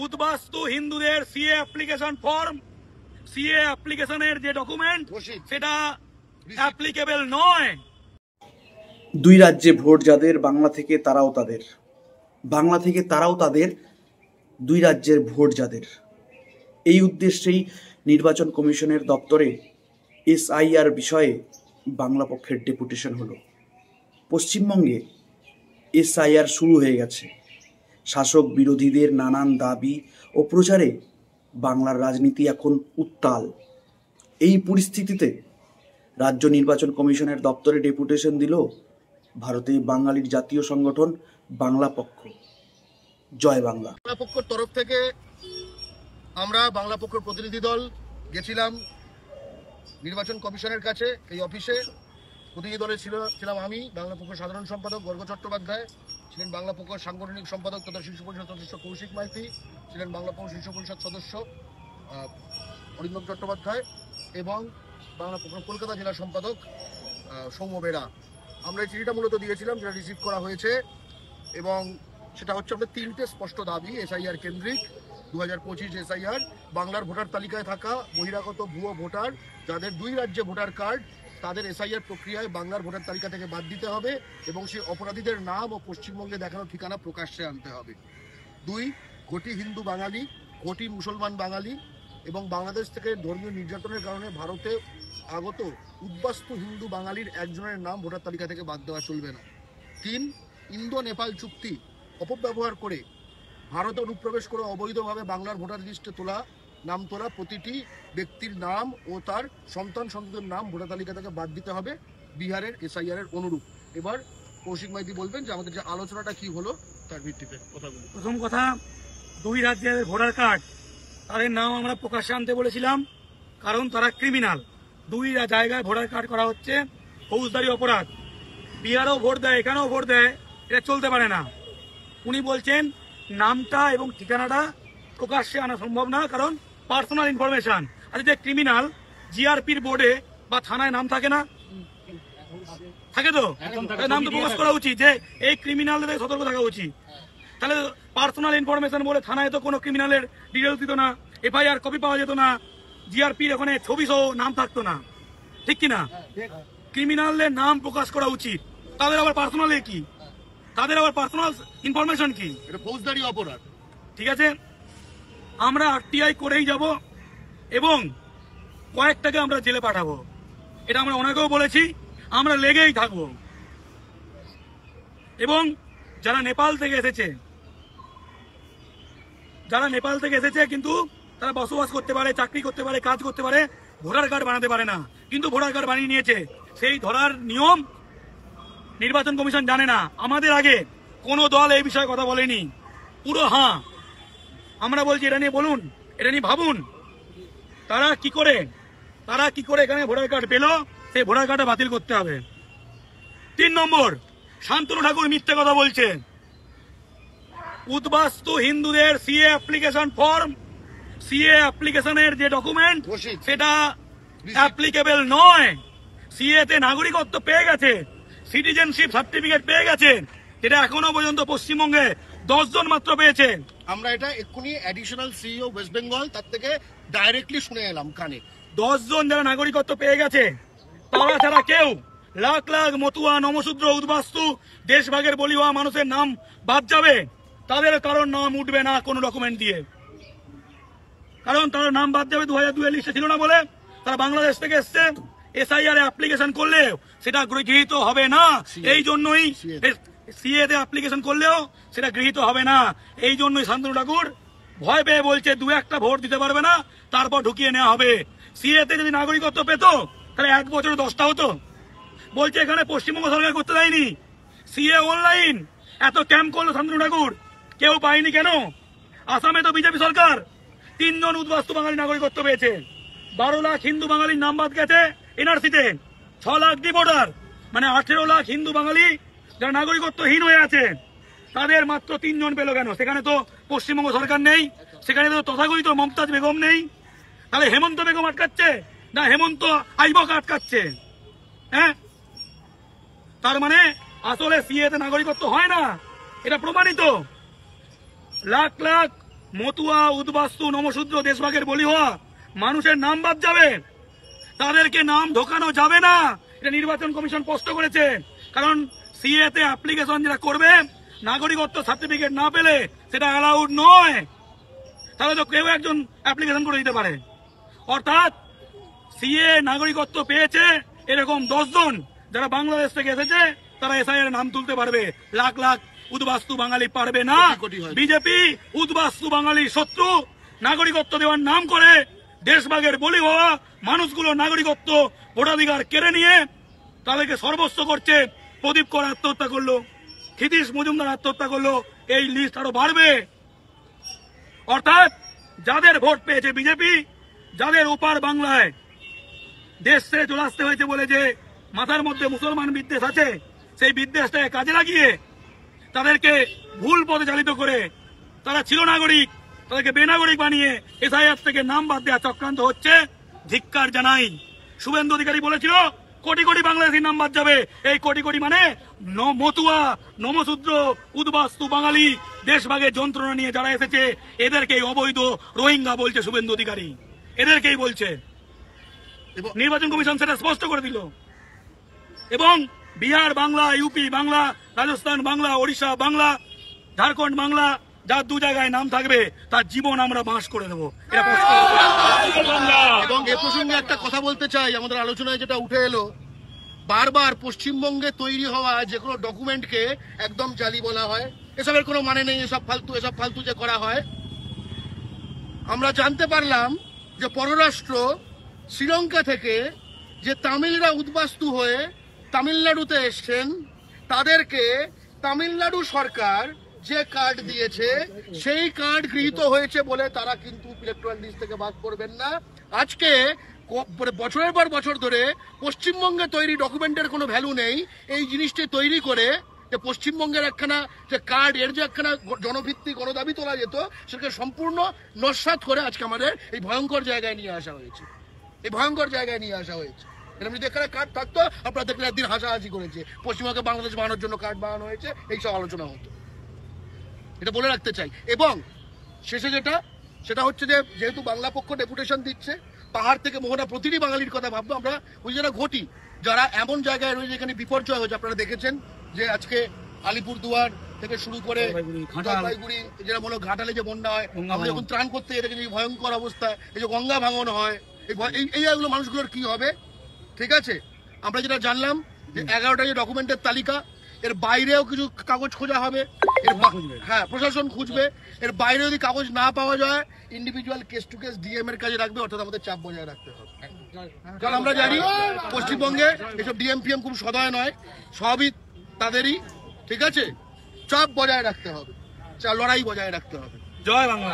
উদ্বাস্তু হিন্দুদের CA application form, CA অ্যাপ্লিকেশনের যে ডকুমেন্ট সেটা অ্যাপ্লিকেবল নয়। দুই রাজ্যে ভোট যাদের, বাংলা থেকে তারাও তাদের, বাংলা থেকে তারাও তাদের, দুই রাজ্যের ভোট যাদের। এই উদ্দেশ্যেই নির্বাচন কমিশনের দপ্তরে এসআইআর বিষয়ে বাংলা পক্ষের ডেপুটেশন হলো। পশ্চিমবঙ্গে এসআইআর শুরু হয়ে গেছে। শাসক বিরোধীদের নানান দাবি ও প্রচারে বাংলার রাজনীতি এখন উত্তাল। এই পরিস্থিতিতে রাজ্য নির্বাচন কমিশনের দপ্তরে ডেপুটেশন দিল ভারতে বাঙালির জাতীয় সংগঠন বাংলা পক্ষ। জয় বাংলা। বাংলা পক্ষের তরফ থেকে আমরা বাংলা পক্ষের প্রতিনিধি দল গেছিলাম নির্বাচন কমিশনের কাছে। এই অফিসে প্রতিনিধি দলে ছিলাম আমি, বাংলা পক্ষের সাধারণ সম্পাদক গর্গ চট্টোপাধ্যায়, ছিলেন বাংলা পক্ষের সাংগঠনিক সম্পাদক তথা শীর্ষ পরিষদ সদস্য কৌশিক মাইতি, ছিলেন বাংলা পক্ষ শীর্ষ পরিষদ সদস্য অরিন্দম চট্টোপাধ্যায় এবং বাংলা পক্ষ কলকাতা জেলা সম্পাদক সৌম্য বেরা। আমরা এই চিঠিটা মূলত দিয়েছিলাম, যেটা রিসিভ করা হয়েছে, এবং সেটা হচ্ছে আমাদের তিনটে স্পষ্ট দাবি এসআইআর কেন্দ্রিক। 2025 এসআইআর বাংলার ভোটার তালিকায় থাকা বহিরাগত ভুয়ো ভোটার যাদের দুই রাজ্যে ভোটার কার্ড, তাদের এসআইআর প্রক্রিয়ায় বাংলার ভোটার তালিকা থেকে বাদ দিতে হবে এবং সেই অপরাধীদের নাম ও পশ্চিমবঙ্গে দেখানো ঠিকানা প্রকাশ্যে আনতে হবে। 2, কোটি হিন্দু বাঙালি, কোটি মুসলমান বাঙালি এবং বাংলাদেশ থেকে ধর্মীয় নির্যাতনের কারণে ভারতে আগত উদ্বাস্তু হিন্দু বাঙালির একজনের নাম ভোটার তালিকা থেকে বাদ দেওয়া চলবে না। 3, ইন্দো নেপাল চুক্তি অপব্যবহার করে ভারতে অনুপ্রবেশ করে অবৈধভাবে বাংলার ভোটার লিস্টে নাম তোলা প্রতিটি ব্যক্তির নাম ও তার সন্তান সন্ততির নাম ভোটার তালিকা থেকে বাদ দিতে হবে বিহারের এসআইআর এর অনুরূপ। এবার কৌশিক মাইতি বলবেন যে আমাদের যে আলোচনাটা কি হলো তার ভিত্তিতে কথাগুলো। প্রথম কথা, দুই রাজ্যের ভোটার কার্ড তাদের নাম আমরা প্রকাশ্যে আনতে বলেছিলাম, কারণ তারা ক্রিমিনাল। দুই জায়গায় ভোটার কার্ড করা হচ্ছে ফৌজদারি অপরাধ। বিহারেও ভোট দেয়, এখানেও ভোট দেয়, এটা চলতে পারে না। উনি বলছেন নামটা এবং ঠিকানাটা প্রকাশ্যে আনা সম্ভব না, কারণ পার্সোনাল ইনফরমেশন। আর যে ক্রিমিনাল, জিআরপির বোর্ডে বা থানায় নাম থাকে না, থাকে তো, নাম তো প্রকাশ করা উচিত যে এই ক্রিমিনালদের সতর্ক থাকা উচিত। তাহলে পার্সোনাল ইনফরমেশন বলে থানায় তো কোনো ক্রিমিনালের ডিটেলস দিত না, এফআইআর কপি পাওয়া যেত না, জিআরপির ওখানে ছবি সহ নাম থাকতো না, ঠিক কিনা? ক্রিমিনালদের নাম প্রকাশ করা উচিত। তাদের আবার পার্সোনালে কি, তাদের আবার পার্সোনাল ইনফরমেশন কি, এটা ফৌজদারি অপরাধ। ঠিক আছে, আমরা আরটিআই করেই যাব এবং কয়েকটাকে আমরা জেলে পাঠাবো। এটা আমরা ওনাকেও বলেছি, আমরা লেগেই থাকবো। এবং যারা নেপাল থেকে এসেছে কিন্তু তারা বসবাস করতে পারে, চাকরি করতে পারে, কাজ করতে পারে, ভোটার কার্ড বানাতে পারে না, কিন্তু ভোটার কার্ড বানিয়ে নিয়েছে। সেই ধরার নিয়ম নির্বাচন কমিশন জানে না। আমাদের আগে কোনো দল এই বিষয়ে কথা বলেনি, পুরো হ্যাঁ। আমরা বলছি এটা নিয়ে বলুন, এটা নিয়ে ভাবুন, তারা কি করে এখানে ভোটার কার্ড পেল, সেই ভোটার কার্ডটা বাতিল করতে হবে। 3 নম্বর, শান্তনু ঠাকুর মিথ্যে কথা বলছে। উদ্বাস্তু হিন্দুদের সিএ অ্যাপ্লিকেশন ফর্ম, সিএ অ্যাপ্লিকেশনের যে ডকুমেন্ট সেটা অ্যাপ্লিকেবল নয়। সিএ তে নাগরিকত্ব পেয়ে গেছে, সিটিজেনশিপ সার্টিফিকেট পেয়ে গেছে, যেটা এখনো পর্যন্ত পশ্চিমবঙ্গে 10 জন মাত্র পেয়েছে। আমরা এটা এক্ষুনি অ্যাডিশনাল সিইও ওয়েস্ট বেঙ্গল তার থেকে ডাইরেক্টলি শুনে এলাম কানে। 10 জন যারা নাগরিকত্ব পেয়ে গেছে, তারা ছাড়া কেউ লাখ লাখ মতুয়া, নমশূদ্র, উদ্বাস্তু, দেশভাগের বলি হওয়া মানুষের নাম বাদ যাবে। তাদের কারোর নাম উঠবে না কোনো ডকুমেন্ট দিয়ে, কারণ তার নাম বাদ যাবে 2002 লিস্টে ছিল না বলে। তারা বাংলাদেশ থেকে এসছে, এসআইআর অ্যাপ্লিকেশন করলেও সেটা গৃহীত হবে না। এই জন্যই সিএ তে অ্যাপ্লিকেশন করলেও সেটা গৃহীত হবে না। এই জন্যই শান্তনু ঠাকুর ভয় পেয়ে বলছে 2-1টা ভোট দিতে পারবে না, তারপর ঢুকিয়ে নেওয়া হবে। সিএ তে যদি নাগরিকত্ব পেত তাহলে 1 বছরে 10টা হতো। বলছে এখানে পশ্চিমবঙ্গ সরকার করতে দেয়নি, সিএ অনলাইন। এত ক্যাম্প করলো শান্তনু ঠাকুর, কেউ পায়নি কেন? আসামে তো বিজেপি সরকার 3 জন উদ্বাস্তু বাঙালি নাগরিকত্ব পেয়েছে, 12 লাখ হিন্দু বাঙালির নাম বাদ গেছে এনআরসিতে, 6 লাখ ডিভোটার, মানে 18 লাখ হিন্দু বাঙালি যারা নাগরিকত্বহীন হয়ে আছে, তাদের মাত্র 3 জন পেল কেন? সেখানে তো পশ্চিমবঙ্গ সরকার নেই, সেখানে তো তথাকথিত মমতাজ বেগম নেই। তাহলে হেমন্ত বেগম আটকাচ্ছে না হেমন্ত আইবক আটকাচ্ছে? হ্যাঁ, তার মানে আসলে সিএ তে নাগরিকত্ব হয় না, এটা প্রমাণিত। লাখ লাখ মতুয়া, উদ্বাস্তু, নমশূদ্র, দেশভাগের বলি হওয়া মানুষের নাম বাদ যাবে, তাদেরকে নাম ঢোকানো যাবে না। এটা নির্বাচন কমিশন স্পষ্ট করেছে। কারণ সিএ তে অ্যাপ্লিকেশন যারা করবে, নাগরিকত্ব সার্টিফিকেট না পেলে সেটা অ্যালাউড নয়। তাহলে তো কেউ একজন অ্যাপ্লিকেশন করে দিতে পারে। অর্থাৎ সিএ নাগরিকত্ব পেয়েছে এরকম 10 জন যারা বাংলাদেশ থেকে এসেছে, তারা এসআইয়ের নাম তুলতে পারবে। লাখ লাখ উদ্বাস্তু বাঙালি পারবে না। কোটি হয়। বিজেপি উদ্বাস্তু বাঙালির শত্রু। নাগরিকত্ব দেওয়ার নাম করে দেশভাগের বলি হওয়া মানুষগুলো নাগরিকত্ব ভোটাধিকার কেড়ে নিয়ে তাদেরকে সর্বস্ব করছে। প্রদীপ কর আত্মহত্যা করলো, ক্ষিতীশ মজুমদার আত্মহত্যা করলো, এই লিস্ট আরো বাড়বে। অর্থাৎ যাদের ভোট পেয়েছে বিজেপি, যাদের ওপার বাংলায় দেশ ছেড়ে চলে আসতে হয়েছে বলে যে মাথার মধ্যে মুসলমান বিদ্বেষ আছে, সেই বিদ্বেষটাকে কাজে লাগিয়ে তাদেরকে ভুল পথে চালিত করে তারা ছিল নাগরিক, তাদেরকে বেনাগরিক বানিয়ে এসআইআর থেকে নাম বাদ দেওয়া চক্রান্ত হচ্ছে। ধিক্কার জানাই। শুভেন্দু অধিকারী বলেছিল কোটি কোটি বাংলাদেশির নাম বাদ যাবে। এই কোটি কোটি মানে মতুয়া, নমশূদ্র, উদ্বাস্তু বাঙালি, দেশভাগের যন্ত্রণা নিয়ে যারা এসেছে এদেরকেই অবৈধ রোহিঙ্গা বলছে শুভেন্দু অধিকারী, এদেরকেই বলছে। নির্বাচন কমিশন সেটা স্পষ্ট করে দিল। এবং বিহার বাংলা, ইউপি বাংলা, রাজস্থান বাংলা, ওড়িশা বাংলা, ঝাড়খণ্ড বাংলা, যার 2 জায়গায় নাম থাকবে তার জীবন আমরা বাঁশ করে দেবো। এবং এ প্রসঙ্গে একটা কথা বলতে চাই, আমাদের আলোচনায় যেটা উঠে এলো, বারবার পশ্চিমবঙ্গে তৈরি হওয়া যে কোনো ডকুমেন্টকে একদম জালি বলা হয়। এসবের কোনো মানে নেই, এসব ফালতু যে করা হয়। আমরা জানতে পারলাম যে পররাষ্ট্র শ্রীলঙ্কা থেকে যে তামিলরা উদ্বাস্তু হয়ে তামিলনাড়ুতে এসছেন, তাদেরকে তামিলনাড়ু সরকার যে কার্ড দিয়েছে সেই কার্ড গৃহীত হয়েছে বলে তারা কিন্তু ইলেকট্রাল লিস্ট থেকে বাদ করবেন না। আজকে বছরের পর বছর ধরে পশ্চিমবঙ্গে তৈরি ডকুমেন্টের কোনো ভ্যালু নেই। এই জিনিসটি তৈরি করে যে পশ্চিমবঙ্গের একখানা যে কার্ড, এর যে একখানা জনভিত্তিক গণদাবি তোলা যেত, সেটাকে সম্পূর্ণ নস্যাৎ করে আজকে আমাদের এই ভয়ঙ্কর জায়গায় নিয়ে আসা হয়েছে। এরকম যদি এখানে কার্ড থাকতো, আপনারা দেখলে একদিন হাসাহাসি করেছে, পশ্চিমবঙ্গে বাংলাদেশ বানানোর জন্য কার্ড বানানো হয়েছে, এইসব আলোচনা হতো। এটা বলে রাখতে চাই। এবং শেষে সেটা হচ্ছে যে যেহেতু বাংলা পক্ষ ডেপুটেশন দিচ্ছে, পাহাড় থেকে মোহনা প্রতিটি বাঙালির কথা ভাববো আমরা। ওই যারা ঘটি, যারা এমন জায়গায় রয়েছে যেখানে বিপর্যয় হয়েছে, আপনারা দেখেছেন যে আজকে আলিপুরদুয়ার থেকে শুরু করে জলপাইগুড়ি, যেটা মনে ঘাটালে যে বন্যা হয়, আমরা যখন ত্রাণ করতে দেখেছি ভয়ঙ্কর অবস্থায়, এই যে গঙ্গা ভাঙন হয়, এইগুলো মানুষগুলোর কি হবে? ঠিক আছে, আমরা যেটা জানলাম যে 11টা যে ডকুমেন্টের তালিকা, এর বাইরেও কিছু কাগজ খোঁজা হবে। হ্যাঁ, প্রশাসন খুঁজবে। এর বাইরে যদি কাগজ না পাওয়া যায়, individual case to case DM এর কাজে রাখবে। অর্থাৎ আমাদের চাপ বজায় রাখতে হবে। কারণ আমরা জানি পশ্চিমবঙ্গে এসব ডিএম পিএম খুব সদয় নয়, সবই তাদেরই। ঠিক আছে, চাপ বজায় রাখতে হবে, লড়াই বজায় রাখতে হবে। জয় বাংলা।